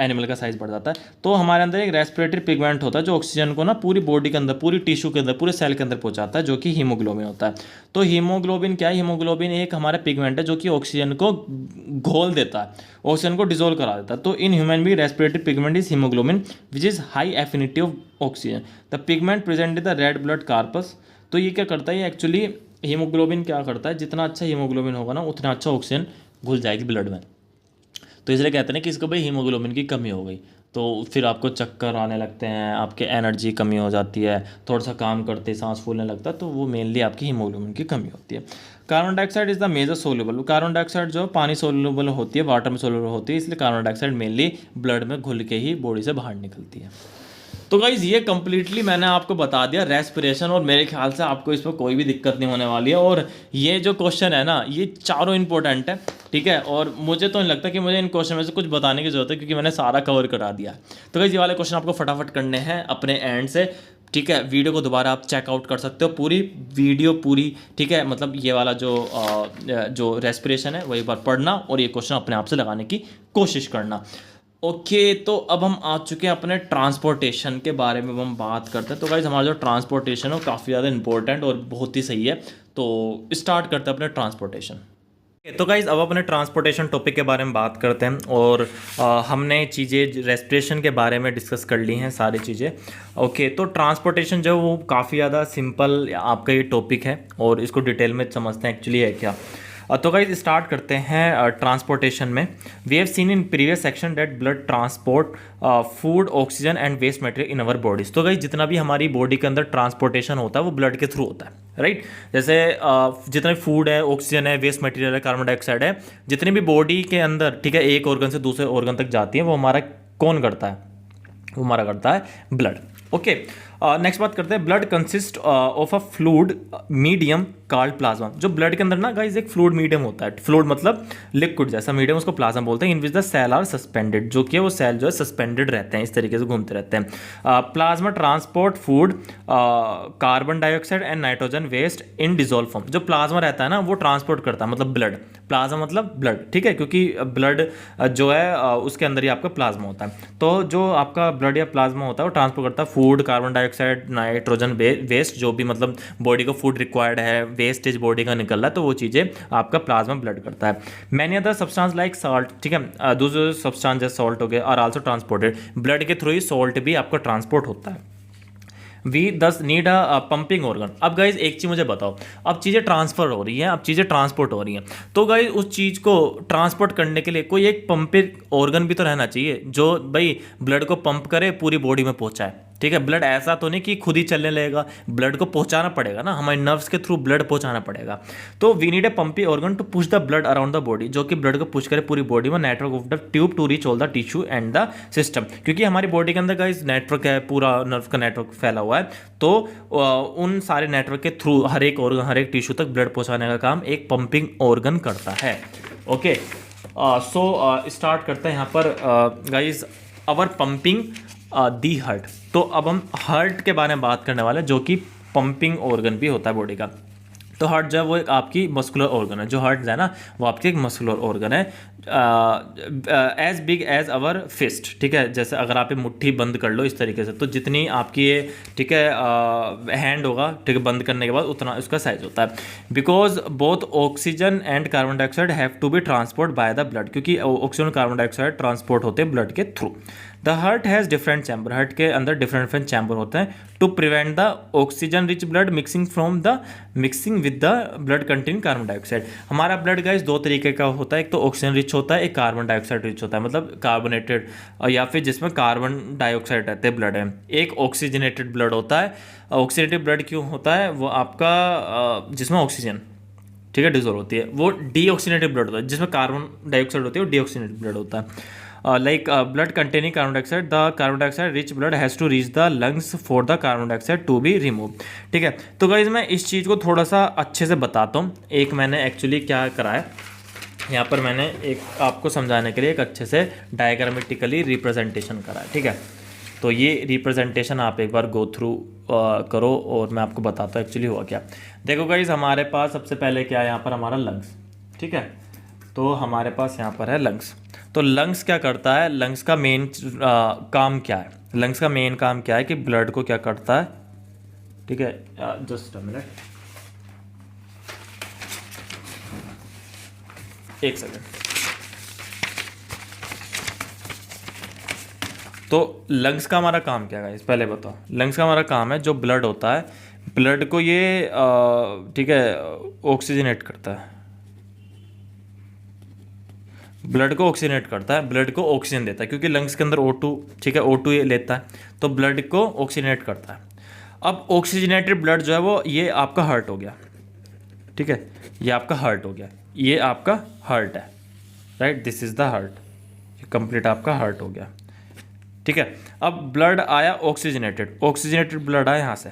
एनिमल का साइज़ बढ़ जाता है, तो हमारे अंदर एक रेस्पिरेटरी पिगमेंट होता है जो ऑक्सीजन को ना पूरी बॉडी के अंदर, पूरी टिश्यू के अंदर, पूरे सेल के अंदर पहुंचाता है, जो कि हीमोग्लोबिन होता है। तो हीमोग्लोबिन क्या है, हीमोग्लोबिन एक हमारा पिगमेंट है जो कि ऑक्सीजन को घोल देता है, ऑक्सीजन को डिजोल्व करा देता है। तो इन ह्यूमन भी respiratory pigment is haemoglobin which is high affinity of oxygen. The pigment present in the red blood corpus. तो ये क्या करता है, ये एक्चुअली हीमोग्लोबिन क्या करता है, जितना अच्छा हीमोग्लोबिन होगा ना उतना अच्छा ऑक्सीजन घुल जाएगी ब्लड में। तो इसलिए कहते हैं कि इसको भाई हीमोग्लोबिन की कमी हो गई तो फिर आपको चक्कर आने लगते हैं, आपके एनर्जी कमी हो जाती है, थोड़ा सा काम करते सांस फूलने लगता है, तो वो मेनली आपकी हीमोग्लोबिन की कमी होती है। Carbon dioxide is the major soluble. Carbon dioxide जो पानी सोल्यूबल होती है, वाटर में सोल्यूबल होती है, इसलिए कार्बन डाइऑक्साइड मेनली ब्लड में घुल के ही बॉडी से बाहर निकलती है। तो गाइज ये कंप्लीटली मैंने आपको बता दिया रेस्पिरेशन, और मेरे ख्याल से आपको इसमें कोई भी दिक्कत नहीं होने वाली है। और ये जो क्वेश्चन है ना, ये चारों इंपॉर्टेंट है, ठीक है, और मुझे तो नहीं लगता कि मुझे इन क्वेश्चन में से कुछ बताने की जरूरत है, क्योंकि मैंने सारा कवर करा दिया। तो गाइज ये वाले क्वेश्चन आपको फटाफट करने हैं अपने एंड से, ठीक है। वीडियो को दोबारा आप चेकआउट कर सकते हो, पूरी वीडियो पूरी, ठीक है, मतलब ये वाला जो रेस्पिरेशन है वो एक बार पढ़ना और ये क्वेश्चन अपने आप से लगाने की कोशिश करना। ओके, तो अब हम आ चुके हैं अपने ट्रांसपोर्टेशन के बारे में हम बात करते हैं। तो गाइज हमारा जो ट्रांसपोर्टेशन है वो काफ़ी ज़्यादा इंपॉर्टेंट और बहुत ही सही है। तो स्टार्ट करते हैं अपने ट्रांसपोर्टेशन। तो गाइज अब अपने ट्रांसपोर्टेशन टॉपिक के बारे में बात करते हैं, और हमने चीज़ें रेस्पिरेशन के बारे में डिस्कस कर ली हैं सारी चीज़ें। ओके, तो ट्रांसपोर्टेशन जो वो काफ़ी ज़्यादा सिंपल आपका ये टॉपिक है, और इसको डिटेल में समझते हैं एक्चुअली है क्या। तो गाइज स्टार्ट करते हैं ट्रांसपोर्टेशन में। We have seen in previous section that blood transport food, oxygen and waste material in our bodies. तो गाइज जितना भी हमारी बॉडी के अंदर ट्रांसपोर्टेशन होता है वो ब्लड के थ्रू होता है, राइट। जैसे जितना भी फूड है, ऑक्सीजन है, वेस्ट मटेरियल है, कार्बन डाइऑक्साइड है, जितनी भी बॉडी के अंदर, ठीक है, एक ऑर्गन से दूसरे ऑर्गन तक जाती है, वो हमारा कौन करता है, वो हमारा करता है ब्लड। ओके, नेक्स्ट बात करते हैं, blood consist of a fluid medium called plasma. जो ब्लड के अंदर ना गाइस एक फ्लूइड मीडियम होता है, फ्लूइड मतलब लिक्विड जैसा मीडियम, उसको प्लाज्मा बोलते हैं। In which the cell are suspended, जो कि वो सेल जो है सस्पेंडेड रहते हैं, इस तरीके से घूमते रहते हैं। Plasma transport food, carbon dioxide and nitrogen waste in dissolve form. जो प्लाज्मा रहता है ना वो ट्रांसपोर्ट करता है, मतलब ब्लड, प्लाज्मा मतलब ब्लड, ठीक है, क्योंकि ब्लड जो है उसके अंदर ही आपका प्लाज्मा होता है। तो जो आपका ब्लड या प्लाज्मा होता है वो ट्रांसपोर्ट करता है food, carbon dioxide, nitrogen waste, जो भी मतलब बॉडी को फूड रिक्वायर्ड है, वेस्टेज बॉडी का निकल रहा है, तो वो चीज़ें आपका प्लाज्मा ब्लड करता है। Many other substance like salt, ठीक है, दूसरे सब्सटेंस जैसे सॉल्ट हो गए, आर आल्सो ट्रांसपोर्टेड। ब्लड के थ्रू ही सॉल्ट भी आपका ट्रांसपोर्ट होता है। वी दस नीड अ पंपिंग ऑर्गन। अब गाइज एक चीज़ मुझे बताओ, अब चीज़ें ट्रांसफ़र हो रही हैं, अब चीज़ें ट्रांसपोर्ट हो रही हैं, तो गाइज उस चीज़ को ट्रांसपोर्ट करने के लिए कोई एक पंपिंग ऑर्गन भी तो रहना चाहिए, जो भाई ब्लड को पंप करे, पूरी बॉडी में पहुंचाए, ठीक है। ब्लड ऐसा तो नहीं कि खुद ही चलने लगेगा, ब्लड को पहुंचाना पड़ेगा ना, हमारे नर्व्स के थ्रू ब्लड पहुंचाना पड़ेगा। तो we need a pumping organ to push the blood around the body, जो कि ब्लड को पुश करे पूरी बॉडी में, network of the tube to reach all the tissue and the system. क्योंकि हमारी बॉडी के अंदर गाइस नेटवर्क है, पूरा नर्व का नेटवर्क फैला हुआ है, तो उन सारे नेटवर्क के थ्रू हर एक ऑर्गन, हर एक टिश्यू तक ब्लड पहुंचाने का काम एक पंपिंग ऑर्गन करता है। ओके, सो स्टार्ट करते हैं यहाँ पर guys our pumping the heart. तो अब हम हार्ट के बारे में बात करने वाले हैं, जो कि पंपिंग ऑर्गन भी होता है बॉडी का। तो हार्ट जो है वो एक आपकी मस्कुलर ऑर्गन है, जो हार्ट है ना वो आपकी एक मस्कुलर ऑर्गन है, as big as our fist, ठीक है। जैसे अगर आप ये मुट्ठी बंद कर लो इस तरीके से, तो जितनी आपकी ये, ठीक है, हैंड होगा, ठीक है, बंद करने के बाद उतना उसका साइज होता है। Because both oxygen and carbon dioxide have to be transport by the blood, क्योंकि ऑक्सीजन और कार्बन डाइऑक्साइड ट्रांसपोर्ट होते हैं ब्लड के through. The heart has different chamber, heart के अंदर डिफरेंट डिफरेंट चैम्बर होते हैं to prevent the oxygen rich blood mixing with the blood containing carbon dioxide. हमारा ब्लड गाइस दो तरीके का होता है, एक तो ऑक्सीजन रिच होता है, एक कार्बन डाइऑक्साइड रिच होता है, मतलब कार्बोनेटेड, या फिर जिसमें कार्बन डाइऑक्साइड रहते हैं ब्लड है। एक ऑक्सीजनेटेड ब्लड होता है। ऑक्सीजनेटेड ब्लड क्यों होता है, वो आपका जिसमें ऑक्सीजन, ठीक है, डिजोल्व होती है, वो डीऑक्सीजनेटेड ब्लड होता है। जिसमें कार्बन डाइऑक्साइड होती है वो डीऑक्सीजनेटेड ब्लड होता है। Like blood containing carbon dioxide, the carbon dioxide rich blood has to reach the lungs for the carbon dioxide to be removed, ठीक है। तो गाइज मैं इस चीज़ को थोड़ा सा अच्छे से बताता हूँ। एक मैंने एक्चुअली क्या करा है यहाँ पर, मैंने एक आपको समझाने के लिए एक अच्छे से डायग्रामेटिकली रिप्रेजेंटेशन करा है, ठीक है। तो ये रिप्रेजेंटेशन आप एक बार गो थ्रू करो और मैं आपको बताता हूँ एक्चुअली हुआ क्या। देखो गाइज हमारे पास सबसे पहले क्या है, यहाँ पर हमारा लंग्स, ठीक है। तो हमारे पास यहाँ पर है लंग्स। तो लंग्स क्या करता है, लंग्स का मेन काम क्या है, लंग्स का मेन काम क्या है कि ब्लड को क्या करता है, ठीक है, जस्ट अ मिनट, एक सेकेंड। तो लंग्स का हमारा काम क्या है, पहले बताओ। लंग्स का हमारा काम है, जो ब्लड होता है, ब्लड को ये ठीक है ऑक्सीजनेट करता है, ब्लड को ऑक्सीजनेट करता है, ब्लड को ऑक्सीजन देता है, क्योंकि लंग्स के अंदर O2, ठीक है, O2 ये लेता है, तो ब्लड को ऑक्सीजनेट करता है। अब ऑक्सीजनेटेड ब्लड जो है वो ये आपका हार्ट हो गया, ठीक है, ये आपका हार्ट हो गया, ये आपका हार्ट है, right, this is the heart, ये कंप्लीट आपका हार्ट हो गया, ठीक है। अब ब्लड आया ऑक्सीजनेटेड ब्लड आया यहाँ से,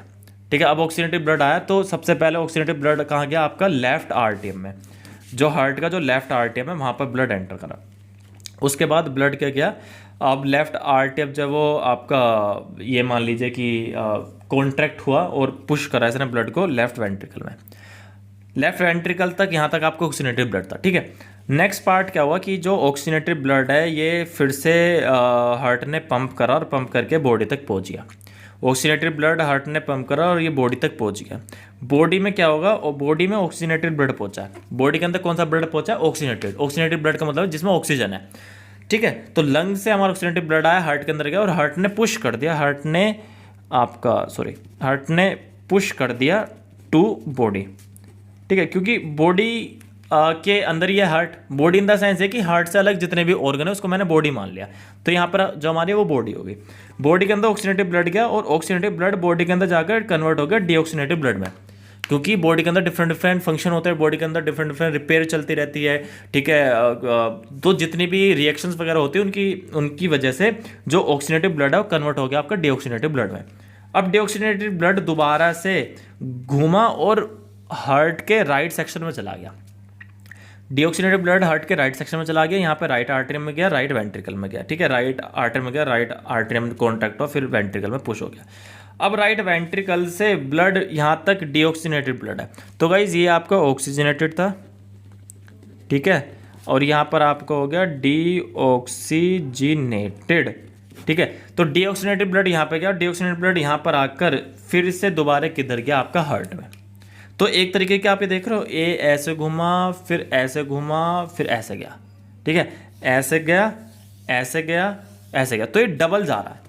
ठीक है। अब ऑक्सीजनेटेड ब्लड आया तो सबसे पहले ऑक्सीजनेटेड ब्लड कहाँ गया, आपका लेफ्ट आरटीएम में, जो हार्ट का जो लेफ्ट आरटीएम है वहाँ पर ब्लड एंटर करा। उसके बाद ब्लड क्या किया, अब लेफ्ट आरटीएम जब वो आपका ये मान लीजिए कि कॉन्ट्रैक्ट हुआ और पुश करा इसने ब्लड को लेफ्ट वेंट्रिकल में, लेफ्ट वेंट्रिकल तक, यहाँ तक आपको ऑक्सीजनेटेड ब्लड था, ठीक है। नेक्स्ट पार्ट क्या हुआ कि जो ऑक्सीजनेटेड ब्लड है ये फिर से हार्ट ने पंप करा और पंप करके बॉडी तक पहुँच गया। ऑक्सीजनेटेड ब्लड हार्ट ने पंप करा और ये बॉडी तक पहुंच गया। बॉडी में क्या होगा, और बॉडी में ऑक्सीजनेटेड ब्लड पहुंचा है। बॉडी के अंदर कौन सा ब्लड पहुंचा है, ऑक्सीजनेटेड ब्लड का मतलब जिसमें ऑक्सीजन है, ठीक है। तो लंग से हमारा ऑक्सीजनेटेड ब्लड आया, हार्ट के अंदर गया और हार्ट ने पुश कर दिया, हार्ट ने पुश कर दिया टू बॉडी, ठीक है। क्योंकि बॉडी के अंदर ये heart, body in the sense है कि हार्ट से अलग जितने भी ऑर्गन है उसको मैंने बॉडी मान लिया, तो यहाँ पर जो हमारी वो बॉडी होगी। बॉडी के अंदर ऑक्सीजनेटेड ब्लड गया और ऑक्सीजनेटेड ब्लड बॉडी के अंदर जाकर कन्वर्ट हो गया डीऑक्सीजनेटेड ब्लड में, क्योंकि बॉडी के अंदर डिफरेंट फंक्शन होते हैं, बॉडी के अंदर डिफरेंट रिपेयर चलती रहती है, ठीक है। तो जितनी भी रिएक्शंस वगैरह होती है उनकी वजह से जो ऑक्सीजनेटेड ब्लड है वो कन्वर्ट हो गया आपका डीऑक्सीजनेटेड ब्लड में। अब डीऑक्सीजनेटेड ब्लड दोबारा से घूमा और हार्ट के राइट सेक्शन में चला गया। डीऑक्सीजनेटेड ब्लड हार्ट के राइट सेक्शन में चला गया, यहाँ पे राइट आर्टरियम में गया, राइट वेंट्रिकल में गया, ठीक है, राइट आर्टरियम में गया, राइट आर्टरियम में कॉन्टैक्ट हुआ, फिर वेंट्रिकल में पुश हो गया। अब राइट वेंट्रिकल से ब्लड यहाँ तक डीऑक्सीजनेटेड ब्लड है। तो गाइज ये आपका ऑक्सीजनेटेड था, ठीक है, और यहाँ पर आपका हो गया डीऑक्सीजनेटेड, ठीक है। तो डीऑक्सीजनेटेड ब्लड यहाँ पे गया, डीऑक्सीजनेटेड ब्लड यहाँ पर आकर फिर से दोबारा किधर गया, आपका हार्ट में। तो एक तरीके के आप ये देख रहे हो, ए ऐसे घुमा, फिर ऐसे घुमा, फिर ऐसे गया, ठीक है, ऐसे गया, ऐसे गया, ऐसे गया, तो ये डबल जा रहा है,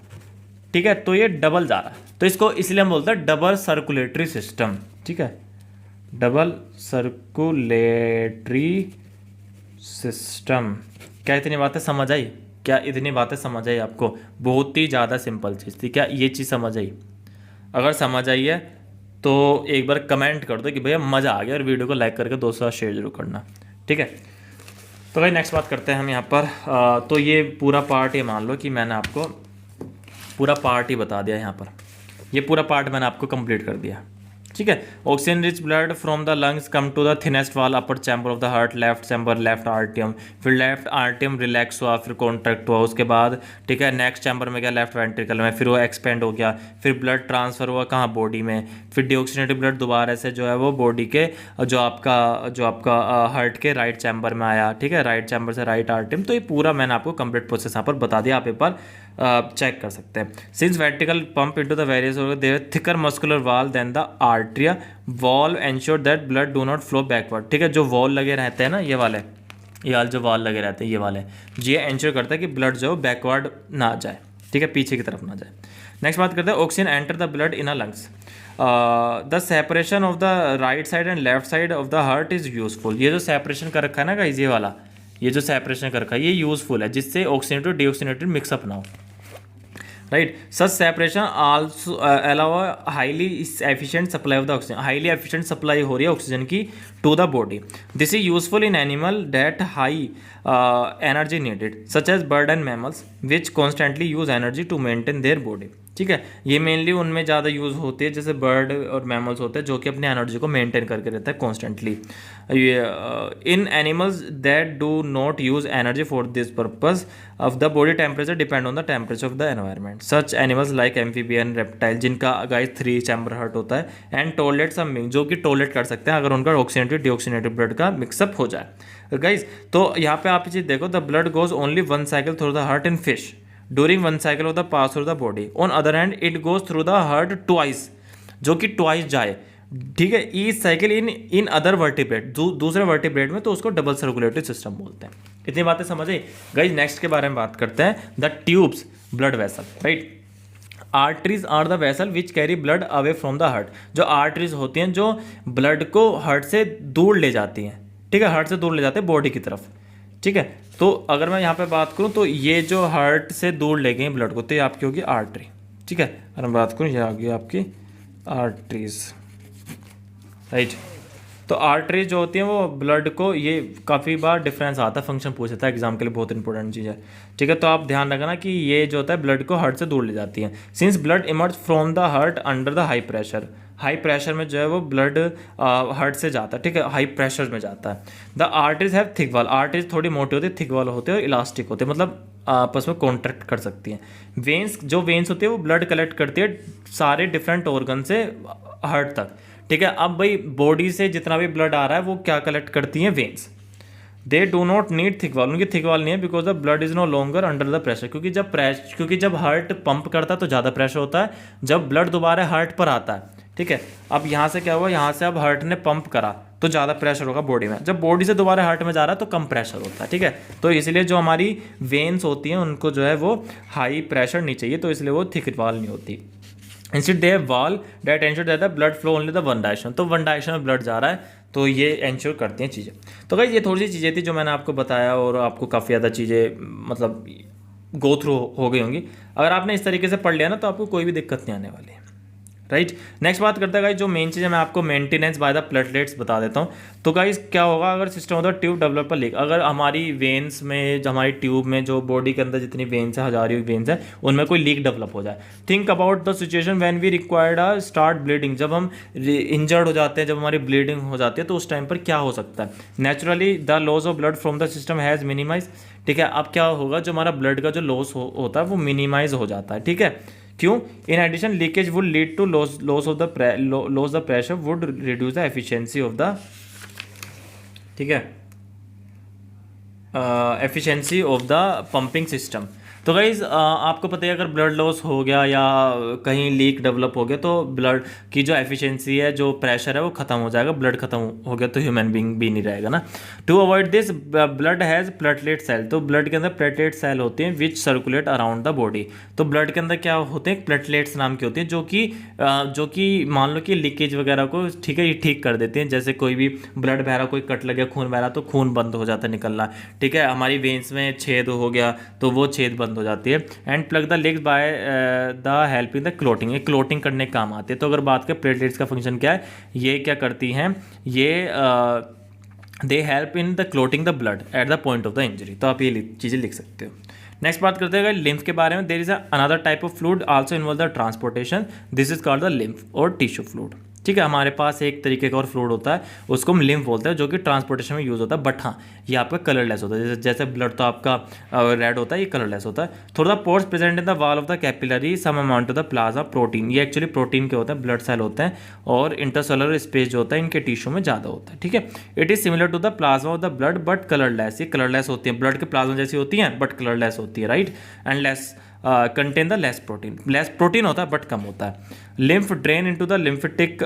ठीक है, तो ये डबल जा रहा है। तो इसको इसलिए हम बोलते हैं डबल सर्कुलेटरी सिस्टम, ठीक है, डबल सर्कुलेटरी सिस्टम। क्या इतनी बातें समझ आई? क्या इतनी बातें समझ आई आपको? बहुत ही ज़्यादा सिंपल चीज़ थी। क्या ये चीज़ समझ आई? अगर समझ आई है तो एक बार कमेंट कर दो कि भैया मज़ा आ गया, और वीडियो को लाइक करके दोस्तों शेयर जरूर करना, ठीक है। तो भाई नेक्स्ट बात करते हैं हम यहाँ पर। तो ये पूरा पार्ट, ये मान लो कि मैंने आपको पूरा पार्ट ही बता दिया यहाँ पर, ये पूरा पार्ट मैंने आपको कंप्लीट कर दिया, ठीक है। Oxygen rich blood from the lungs come to the thinnest wall upper chamber of the heart, left chamber, left आर्टियम, फिर लेफ्ट आर्टियम रिलैक्स हुआ, फिर कॉन्ट्रैक्ट हुआ, उसके बाद ठीक है नेक्स्ट चैम्बर में गया, लेफ्ट वेंट्रिकल में, फिर वो एक्सपेंड हो गया, फिर ब्लड ट्रांसफर हुआ कहाँ, बॉडी में, फिर डीऑक्सीजनेटेड ब्लड दोबारा से जो है वो बॉडी के जो आपका हार्ट के राइट चैम्बर में आया, ठीक है, राइट चैम्बर से राइट आर्टियम। तो ये पूरा मैंने आपको कंप्लीट प्रोसेस यहाँ पर बता दिया, आप एक बार चेक कर सकते हैं। Since ventricle pump into the various their thicker muscular wall then the arterial wall ensure that blood do not flow backward, ठीक है, जो वॉल लगे रहते हैं ना, ये वाले, ये जो वॉल लगे रहते हैं ये वाले, ये एंश्योर करता है कि ब्लड जो बैकवर्ड ना जाए, ठीक है, पीछे की तरफ ना जाए। नेक्स्ट बात करते हैं oxygen enter the blood in a lungs, the separation of the right side and left side of the heart is useful. ये जो सेपरेशन कर रखा है ना गाइस, ये वाला, ये जो सेपरेशन कर रखा है ये यूजफुल है, जिससे ऑक्सीजनेटेड डीऑक्सीजनेटेड मिक्सअप ना हो, राइट। Such separation also allow highly efficient supply of the oxygen, highly efficient supply हो रही है ऑक्सीजन की to the body. This is useful in animal that high energy needed such as bird and mammals which constantly use energy to maintain their body, ठीक है। ये mainly उनमें ज़्यादा use होती है, जैसे बर्ड और मैमल्स होते हैं जो कि अपनी एनर्जी को मेंटेन करके रहता है constantly. In animals that do not use energy for this purpose of the body temperature depend on the temperature of the environment. Such animals like amphibian, reptile, जिनका गाइस 3 चैम्बर हार्ट होता है, and toilet सब जो कि toilet कर सकते हैं अगर उनका ऑक्सीजनेटेड डीऑक्सीजनेटेड ब्लड का मिक्सअप हो जाए। गाइस तो यहाँ पे आप ये चीज़ देखो, the blood goes only 1 cycle through the heart in fish during 1 cycle of the pass through the body. On other hand it goes through the heart twice, जो कि ट्वाइस जाए, ठीक है, each cycle in other vertebrate, दूसरे vertebrate में, तो उसको double circulatory system बोलते हैं। इतनी बातें समझ आई गाइस। नेक्स्ट के बारे में बात करते हैं, the tubes blood vessel, right. Arteries are the vessel which carry blood away from the heart. जो आर्टरीज होती हैं जो ब्लड को हार्ट से दूर ले जाती हैं, ठीक है, हार्ट से दूर ले जाते हैं बॉडी की तरफ, ठीक है। तो अगर मैं यहाँ पे बात करूँ तो ये जो हार्ट से दूर ले गई ब्लड को, तो ये आपकी होगी आर्टरी, ठीक है। अगर मैं बात करूँ ये आ गई आपकी आर्टरीज, राइट। तो आर्टरीज जो होती हैं वो ब्लड को, ये काफ़ी बार डिफरेंस आता है, फंक्शन पूछता है एग्जाम के लिए, बहुत इंपॉर्टेंट चीज़ है, ठीक है। तो आप ध्यान रखना कि ये जो होता है ब्लड को हार्ट से दूर ले जाती है। Since blood emerge from the heart under the high pressure, high pressure में जो है वो ब्लड हार्ट से जाता है, ठीक है, हाई प्रेशर में जाता है। The arteries have thick wall, arteries थोड़ी मोटी होती है, थिक वॉल होते हैं और इलास्टिक होते हैं, मतलब आपस में कॉन्ट्रैक्ट कर सकती हैं। वेन्स, जो वेन्स होती है वो ब्लड कलेक्ट करती है सारे डिफरेंट ऑर्गन से हार्ट तक, ठीक है। अब भाई बॉडी से जितना भी ब्लड आ रहा है वो क्या कलेक्ट करती हैं, veins. They do not need thick wall, उनकी थिक वॉल नहीं है, because the blood is no longer under the pressure, क्योंकि जब हार्ट पंप करता है तो ज़्यादा प्रेशर होता है, जब ब्लड दोबारा हार्ट पर आता है, ठीक है। अब यहाँ से क्या हुआ, यहाँ से अब हार्ट ने पंप करा तो ज़्यादा प्रेशर होगा बॉडी में, जब बॉडी से दोबारा हार्ट में जा रहा है तो कम प्रेशर होता है, ठीक है। तो इसलिए जो हमारी वेन्स होती हैं उनको जो है वो हाई प्रेशर नहीं चाहिए, तो इसलिए वो थिक वॉल नहीं होती। Instead they wall that ensure that the blood flow only the one direction, तो वन डायरेक्शन में ब्लड जा रहा है, तो ये एंश्योर करती हैं चीज़ें। तो गाइस ये थोड़ी सी चीज़ें थी जो मैंने आपको बताया, और आपको काफ़ी ज़्यादा चीज़ें मतलब गो थ्रू हो गई होंगी। अगर आपने इस तरीके से पढ़ लिया ना तो आपको कोई भी दिक्कत नहीं आने वाली है, राइट। नेक्स्ट बात करते हैं गाइस, जो मेन चीज़ है मैं आपको मेंटेनेंस बाय द प्लेटलेट्स बता देता हूँ। तो गाइस क्या होगा अगर system of the tube develop पर लीक, अगर हमारी वेन्स में, जो हमारी ट्यूब में, जो बॉडी के अंदर जितनी वेन्स है, हजारों वेन्स है, उनमें कोई लीक डेवलप हो जाए। Think about the situation when we required a start bleeding, जब हम इंजर्ड हो जाते हैं, जब हमारी ब्लीडिंग हो जाती है, तो उस टाइम पर क्या हो सकता है। Naturally the loss of blood from the system has minimize, ठीक है। अब क्या होगा, जो हमारा ब्लड का जो लॉस होता है वो मिनिमाइज हो जाता है, ठीक है। क्यों? In addition leakage would lead to loss of the loss the pressure would reduce the efficiency of the, ठीक है, efficiency of the pumping system. तो गाइज आपको पता है अगर ब्लड लॉस हो गया या कहीं लीक डेवलप हो गया तो ब्लड की जो एफिशिएंसी है, जो प्रेशर है, वो खत्म हो जाएगा। ब्लड खत्म हो गया तो ह्यूमन बीइंग भी नहीं रहेगा ना। To avoid this blood has platelet cell, तो ब्लड के अंदर प्लेटलेट सेल होते हैं which circulate around the body. तो ब्लड के अंदर क्या होते हैं, प्लेटलेट्स नाम के होते हैं, जो कि मान लो कि लीकेज वगैरह को, ठीक है, ये ठीक कर देते हैं। जैसे कोई भी ब्लड बह रहा, कोई कट लग गया, खून बह रहा, तो खून बंद हो जाता है निकलना, ठीक है। हमारी वेन्स में छेद हो गया तो वो छेद बंद हो जाती है। And plug the legs by the help in the clotting, ये क्लोटिंग करने काम आती है। तो अगर बात करें प्लेटलेट्स का फंक्शन क्या है, ये क्या करती हैं, ये they help in the clotting the blood at the point of the injury. तो आप ये चीज़ें लिख सकते हो। नेक्स्ट बात करते हैं लिम्फ के बारे में। There is another type of fluid also involve the transportation, this is called the lymph or tissue fluid, ठीक है। हमारे पास एक तरीके का और फ्लूइड होता है, उसको हम लिम्फ बोलते हैं, जो कि ट्रांसपोर्टेशन में यूज़ होता है। बट हाँ, ये आपका कलरलेस होता है। जैसे ब्लड तो आपका रेड होता है, ये कलरलेस होता है। थोड़ा pores present in the wall of the capillary some amount of the plasma protein, ये एक्चुअली प्रोटीन के होते हैं, ब्लड सेल होते हैं, और इंटरसेलुलर स्पेस जो होता है इनके टिश्यू में ज़्यादा होता है, ठीक है। It is similar to the plasma of the blood but colourless, ये कलरलेस होती है, ब्लड के प्लाज्मा जैसी होती हैं बट कलरलेस होती है, right. And less contain the less protein होता है बट कम होता है। Lymph drain into the lymphatic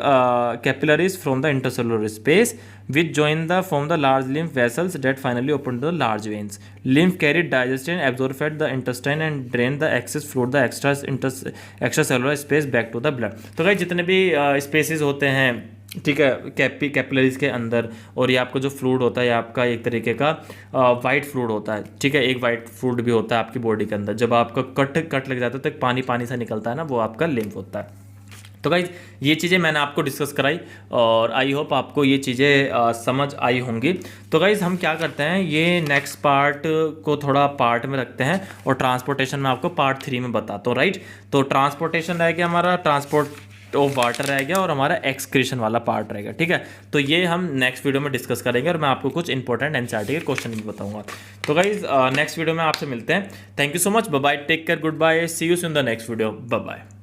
capillaries from the intercellular space which join the form the large lymph vessels that finally open to the large veins. Lymph carry digestion, absorb fat the intestine and drain the excess fluid the extracellular space back to the blood. तो guys जितने भी spaces होते हैं, ठीक है, capillaries के अंदर, और ये आपका जो फ्लूइड होता है, ये आपका एक तरीके का वाइट फ्लूइड होता है, ठीक है। एक वाइट फ्लूइड भी होता है आपकी बॉडी के अंदर। जब आपका कट लग जाता है तो एक पानी पानी सा निकलता है ना, वो आपका लिम्फ होता है। तो गाइज ये चीज़ें मैंने आपको डिस्कस कराई और आई होप आपको ये चीज़ें समझ आई होंगी। तो गाइज हम क्या करते हैं, ये नेक्स्ट पार्ट को थोड़ा पार्ट में रखते हैं और ट्रांसपोर्टेशन में आपको पार्ट 3 में बताता हूँ, राइट। तो ट्रांसपोर्टेशन रह गया हमारा, ट्रांसपोर्ट ऑफ वाटर रह गया, और हमारा एक्सक्रीशन वाला पार्ट रहेगा, ठीक है। तो ये हम नेक्स्ट वीडियो में डिस्कस करेंगे और मैं आपको कुछ इंपॉर्टेंट एनसीईआरटी के क्वेश्चन भी बताऊंगा। तो गाइज नेक्स्ट वीडियो में आपसे मिलते हैं। Thank you so much, bye bye, take care, goodbye, see you soon in the next video, bye bye.